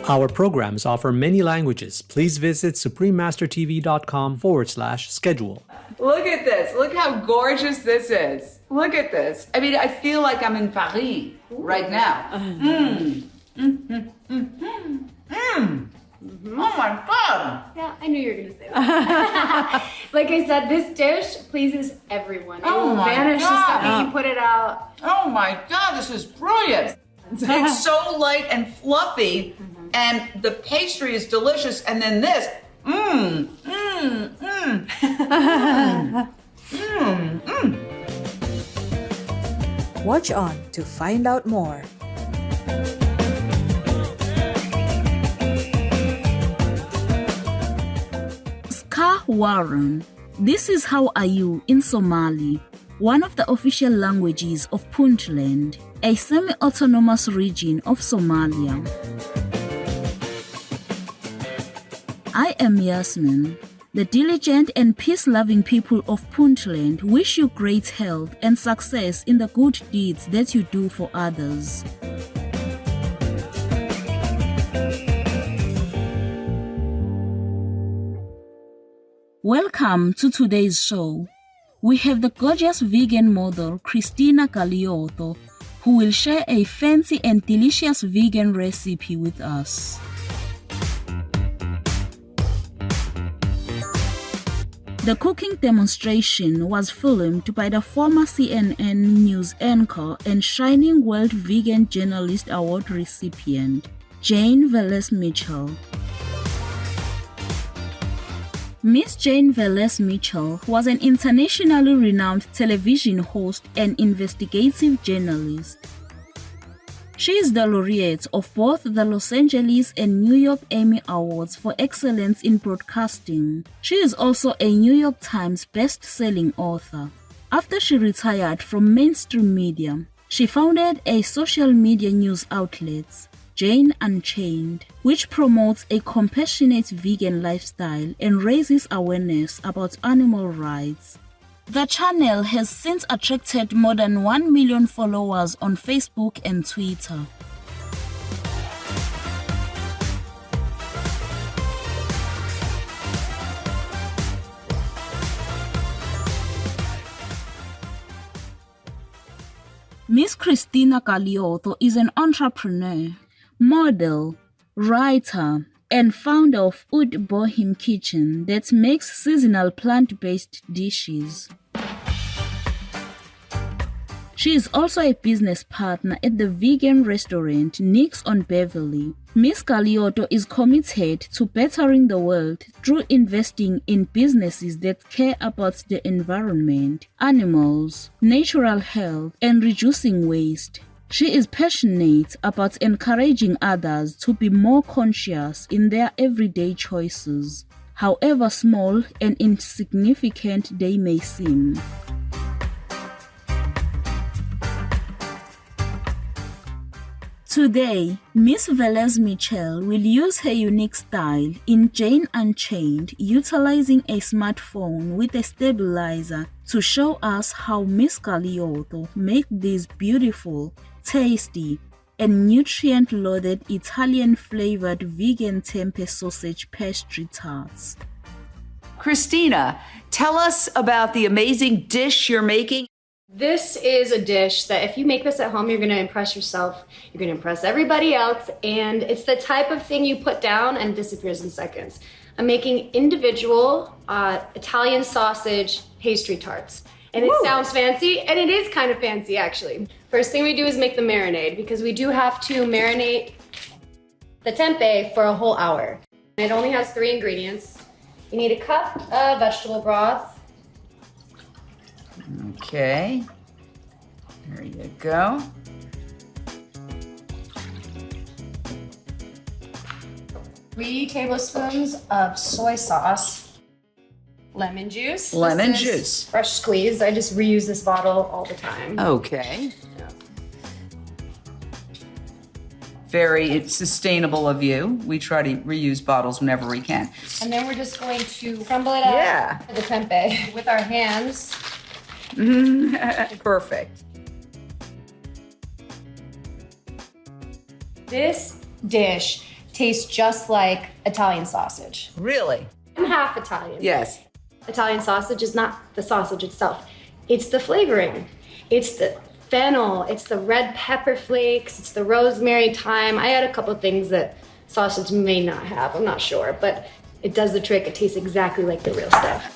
Our programs offer many languages. Please visit suprememastertv.com/schedule. Look at this. Look how gorgeous this is. Look at this. I mean, I feel like I'm in Paris right now. Oh my God. Yeah, I knew you were going to say that. Like I said, this dish pleases everyone. It will vanish the second you put it out. Oh my God, this is brilliant. It's so light and fluffy, and the pastry is delicious, and then this, Watch on to find out more. Warren. This is how are you in Somali, one of the official languages of Puntland, a semi-autonomous region of Somalia. I am Yasmin. The diligent and peace-loving people of Puntland wish you great health and success in the good deeds that you do for others. Welcome to today's show. We have the gorgeous vegan model Christina Galioto, who will share a fancy and delicious vegan recipe with us. The cooking demonstration was filmed by the former CNN News anchor and Shining World Vegan Journalist Award recipient, Jane Velez-Mitchell. Miss Jane Velez-Mitchell was an internationally renowned television host and investigative journalist. She is the laureate of both the Los Angeles and New York Emmy Awards for excellence in broadcasting. She is also a New York Times best-selling author. After she retired from mainstream media, she founded a social media news outlet, JaneUnchained, which promotes a compassionate vegan lifestyle and raises awareness about animal rights. The channel has since attracted more than 1 million followers on Facebook and Twitter. Miss Christina Galioto is an entrepreneur, model, writer, and founder of Oud Bohème Kitchen that makes seasonal plant-based dishes. She is also a business partner at the vegan restaurant Nick's on Beverly. Miss Galioto is committed to bettering the world through investing in businesses that care about the environment, animals, natural health, and reducing waste. She is passionate about encouraging others to be more conscious in their everyday choices, however small and insignificant they may seem. Today, Miss Velez-Mitchell will use her unique style in JaneUnchained, utilizing a smartphone with a stabilizer to show us how Miss Galioto makes these beautiful, tasty, and nutrient-loaded Italian-flavored vegan tempeh sausage pastry tarts. Christina, tell us about the amazing dish you're making. This is a dish that if you make this at home, you're going to impress yourself, you're going to impress everybody else, and it's the type of thing you put down and disappears in seconds. I'm making individual Italian sausage pastry tarts. And it sounds fancy, and it is kind of fancy actually. First thing we do is make the marinade, because we do have to marinate the tempeh for a whole hour. It only has 3 ingredients. You need a cup of vegetable broth. Okay, there you go. Three tablespoons of soy sauce. Lemon juice. Lemon This is juice. fresh squeezed. I just reuse this bottle all the time. Okay. Very sustainable of you. We try to reuse bottles whenever we can. And then we're just going to crumble it out of the tempeh with our hands. Perfect. This dish tastes just like Italian sausage. Really? I'm half Italian. Yes. Italian sausage is not the sausage itself. It's the flavoring. It's the fennel. It's the red pepper flakes. It's the rosemary, thyme. I add a couple things that sausage may not have. I'm not sure, but it does the trick. It tastes exactly like the real stuff.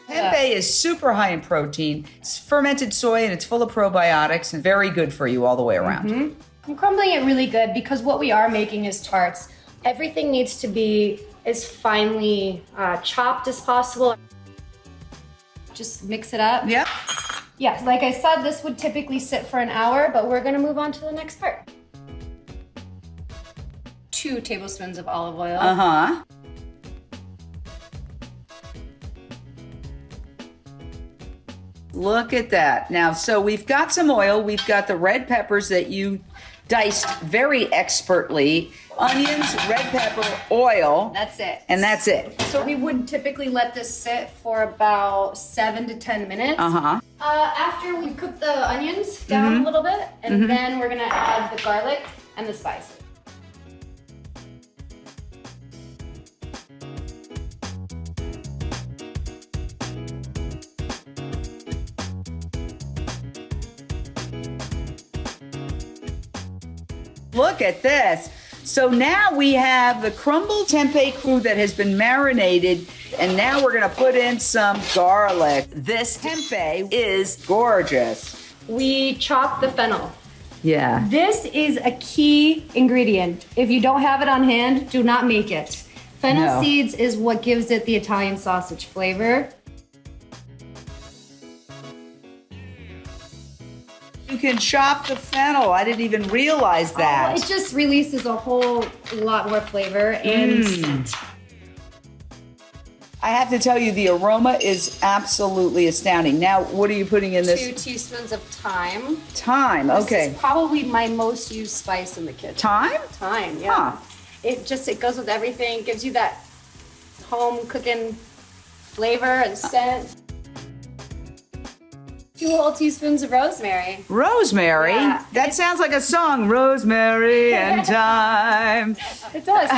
Tempeh is super high in protein. It's fermented soy and it's full of probiotics and very good for you all the way around. I'm crumbling it really good because what we are making is tarts. Everything needs to be as finely chopped as possible. Just mix it up. Yep. Yeah, like I said, this would typically sit for an hour, but we're gonna move on to the next part. 2 tablespoons of olive oil. Uh-huh. Look at that. Now, so we've got some oil. We've got the red peppers that you diced very expertly. Onions, red pepper, oil. That's it. And that's it. So we would typically let this sit for about 7 to 10 minutes. Uh-huh. After we cook the onions down a little bit, and then we're gonna add the garlic and the spices. Look at this. So now we have the crumbled tempeh cru that has been marinated, and now we're gonna put in some garlic. This tempeh is gorgeous. We chop the fennel. Yeah. This is a key ingredient. If you don't have it on hand, do not make it. Fennel No. seeds is what gives it the Italian sausage flavor. You can chop the fennel. I didn't even realize that. It just releases a whole lot more flavor and scent. I have to tell you, the aroma is absolutely astounding. Now, what are you putting in this? 2 teaspoons of thyme. Thyme, okay. This is probably my most used spice in the kitchen. Thyme? Thyme, yeah. Huh. It goes with everything. Gives you that home cooking flavor and scent. 2 whole teaspoons of rosemary. Rosemary? Yeah. That sounds like a song. Rosemary and thyme. It does.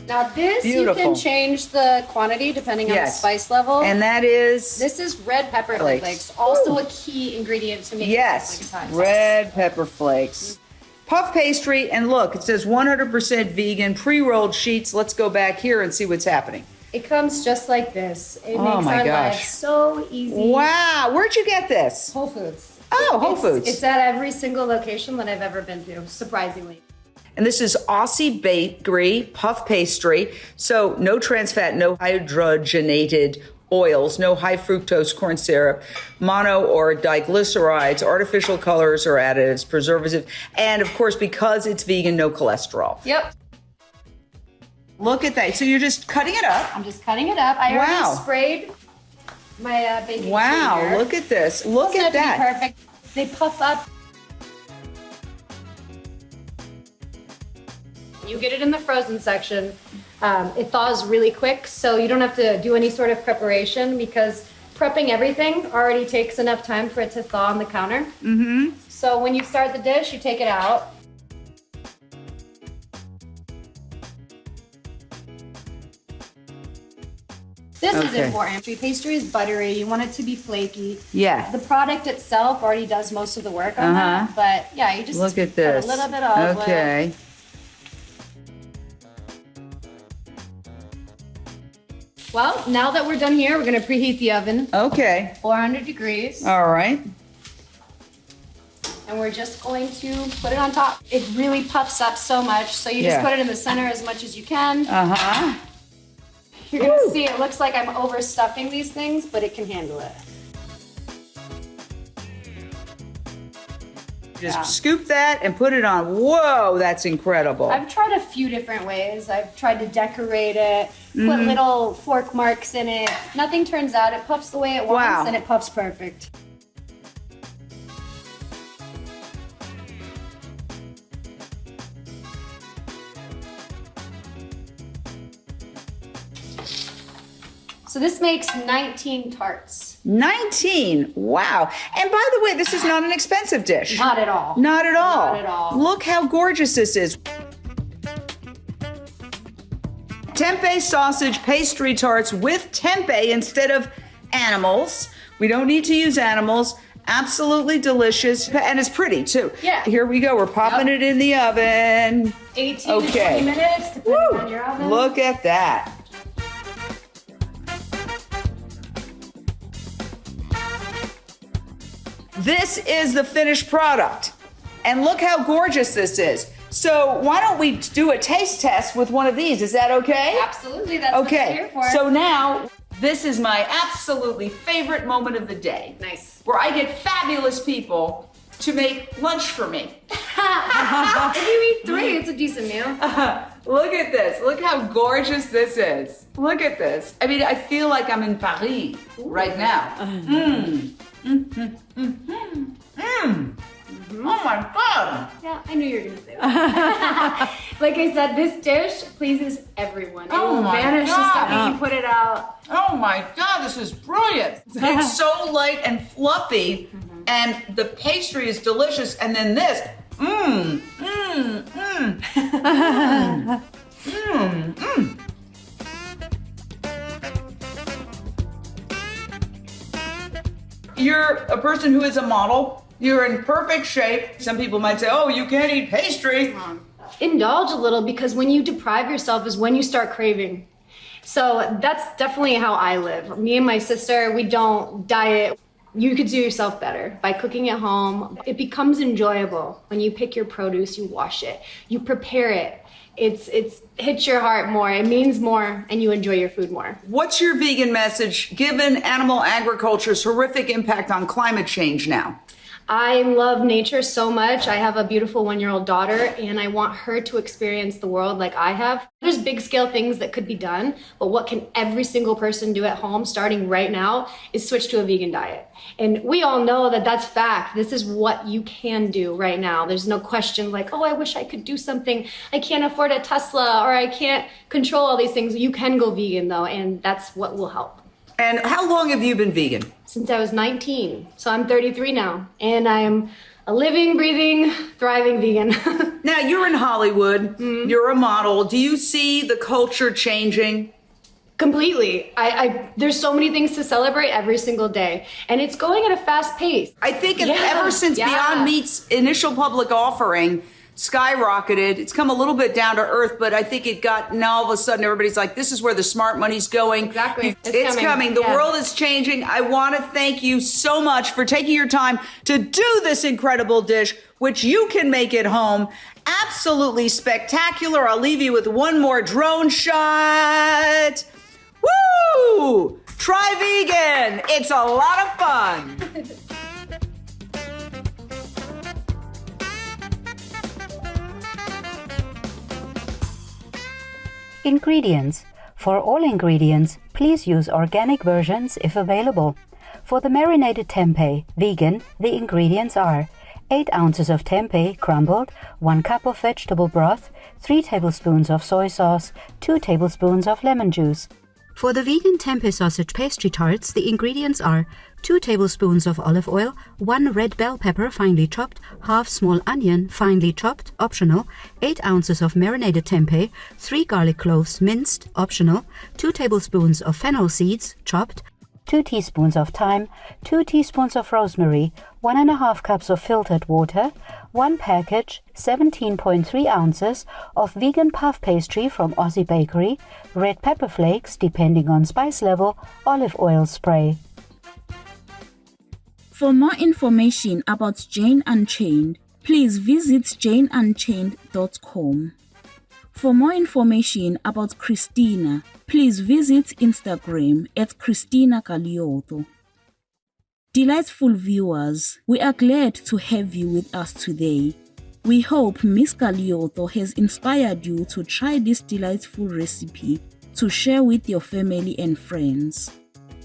Now this, Beautiful. you can change the quantity depending on the Yes. spice level. And that is? This is red pepper Flakes. flakes, also a key ingredient to make Yes, it like Italian. red pepper flakes. Puff pastry, and look, it says 100% vegan, pre-rolled sheets. Let's go back here and see what's happening. It comes just like this. It Oh makes my our gosh. lives so easy. Wow, where'd you get this? Whole Foods. Oh, Whole Foods. It's at every single location that I've ever been to, surprisingly. And this is Aussie Bakery puff pastry. So no trans fat, no hydrogenated oils, no high fructose corn syrup, mono or diglycerides, artificial colors or additives, preservative, and of course, because it's vegan, no cholesterol. Yep. Look at that. So you're just cutting it up. I'm just cutting it up. I Wow. already sprayed my baking Wow, powder. look at this. Look Doesn't at have to be that. perfect. They puff up. You get it in the frozen section. It thaws really quick, so you don't have to do any sort of preparation because prepping everything already takes enough time for it to thaw on the counter. Mm-hmm. So when you start the dish, you take it out. This is Okay. important. Pastry is buttery. You want it to be flaky. Yeah. The product itself already does most of the work on that, but yeah, you just Look at put this. a little bit of olive oil. Okay. Well, now that we're done here, we're gonna preheat the oven, Okay. 400 degrees, All right. and we're just going to put it on top. It really puffs up so much, so you just Yeah. put it in the center as much as you can. Uh-huh. You're gonna Woo. see it looks like I'm overstuffing these things, but it can handle it. Just Yeah. scoop that and put it on. Whoa, that's incredible. I've tried a few different ways. I've tried to decorate it, put Mm-hmm. little fork marks in it. Nothing turns out. It puffs the way it wants, Wow. and it puffs perfect. So this makes 19 tarts. 19. Wow. And by the way, this is not an expensive dish. Not at all. Not at all. Not at all. Look how gorgeous this is. Tempeh sausage pastry tarts with tempeh instead of animals. We don't need to use animals. Absolutely delicious. And it's pretty too. Yeah. Here we go. We're popping it in the oven. 18 to 20 minutes, depending on your oven. Look at that. This is the finished product. And look how gorgeous this is. So why don't we do a taste test with one of these? Is that okay? Absolutely, that's what I'm here for. So now, this is my absolutely favorite moment of the day. Nice. Where I get fabulous people to make lunch for me. If you eat 3, it's a decent meal. Look at this. Look how gorgeous this is. Look at this. I mean, I feel like I'm in Paris right now. Oh my God. Yeah, I knew you were going to say that. Like I said, this dish pleases everyone. It will vanish the second you put it out. Oh my God, this is brilliant. It's so light and fluffy, and the pastry is delicious, and then this, You're a person who is a model. You're in perfect shape. Some people might say, oh, you can't eat pastry. Indulge a little, because when you deprive yourself is when you start craving. So that's definitely how I live. Me and my sister, we don't diet. You could do yourself better by cooking at home. It becomes enjoyable. When you pick your produce, you wash it, you prepare it. It's hits your heart more, it means more, and you enjoy your food more. What's your vegan message given animal agriculture's horrific impact on climate change now? I love nature so much. I have a beautiful 1-year-old daughter, and I want her to experience the world like I have. There's big scale things that could be done, but what can every single person do at home starting right now is switch to a vegan diet. And we all know that that's fact. This is what you can do right now. There's no question like, oh, I wish I could do something. I can't afford a Tesla, or I can't control all these things. You can go vegan though, and that's what will help. And how long have you been vegan? Since I was 19. So I'm 33 now, and I'm a living, breathing, thriving vegan. Now, you're in Hollywood. You're a model. Do you see the culture changing? Completely. There's so many things to celebrate every single day, and it's going at a fast pace. I think ever since Beyond Meat's initial public offering skyrocketed, it's come a little bit down to earth, but I think it got, now all of a sudden everybody's like, this is where the smart money's going. Exactly. It's coming. The world is changing. I want to thank you so much for taking your time to do this incredible dish, which you can make at home. Absolutely spectacular. I'll leave you with one more drone shot. Woo! Try vegan. It's a lot of fun. Ingredients. For all ingredients, please use organic versions if available. For the marinated tempeh, vegan, the ingredients are 8 ounces of tempeh crumbled, 1 cup of vegetable broth, 3 tablespoons of soy sauce, 2 tablespoons of lemon juice. For the vegan tempeh sausage pastry tarts, the ingredients are 2 tablespoons of olive oil, 1 red bell pepper finely chopped, half small onion finely chopped, optional, 8 ounces of marinated tempeh, 3 garlic cloves minced, optional, 2 tablespoons of fennel seeds chopped, 2 teaspoons of thyme, 2 teaspoons of rosemary, 1.5 cups of filtered water, 1 package, 17.3 ounces of vegan puff pastry from Aussie Bakery, red pepper flakes depending on spice level, olive oil spray. For more information about Jane Unchained, please visit JaneUnchained.com. For more information about Christina, please visit Instagram at Christina Galioto. Delightful viewers, we are glad to have you with us today. We hope Miss Galioto has inspired you to try this delightful recipe to share with your family and friends.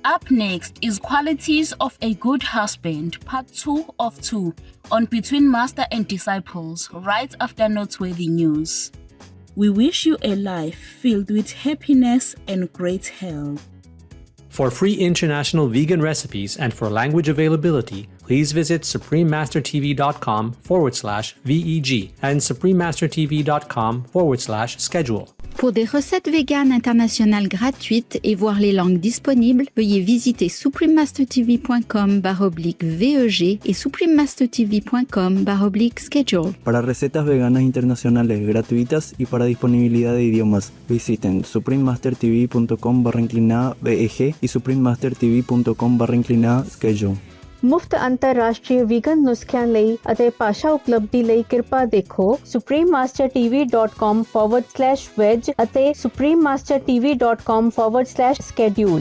Up next is Qualities of a Good Husband, Part 2 of 2, on Between Master and Disciples, right after noteworthy news. We wish you a life filled with happiness and great health. For free international vegan recipes and for language availability, please visit suprememastertv.com/VEG and suprememastertv.com/schedule. Pour des recettes véganes internationales gratuites et voir les langues disponibles, veuillez visiter suprememastertv.com/VEG et suprememastertv.com/schedule. Para recetas veganas internacionales gratuitas y para disponibilidad de idiomas, visiten suprememastertv.com/VEG y suprememastertv.com/schedule. ਮੁਫਤ ਅੰਤਰਰਾਸ਼ਟਰੀ vegan ਨੁਸਖਿਆਂ ਲਈ ਅਤੇ ਭਾਸ਼ਾ ਉਪਲਬਧੀ ਲਈ ਕਿਰਪਾ ਦੇਖੋ suprememastertv.com/veg ਅਤੇ suprememastertv.com/schedule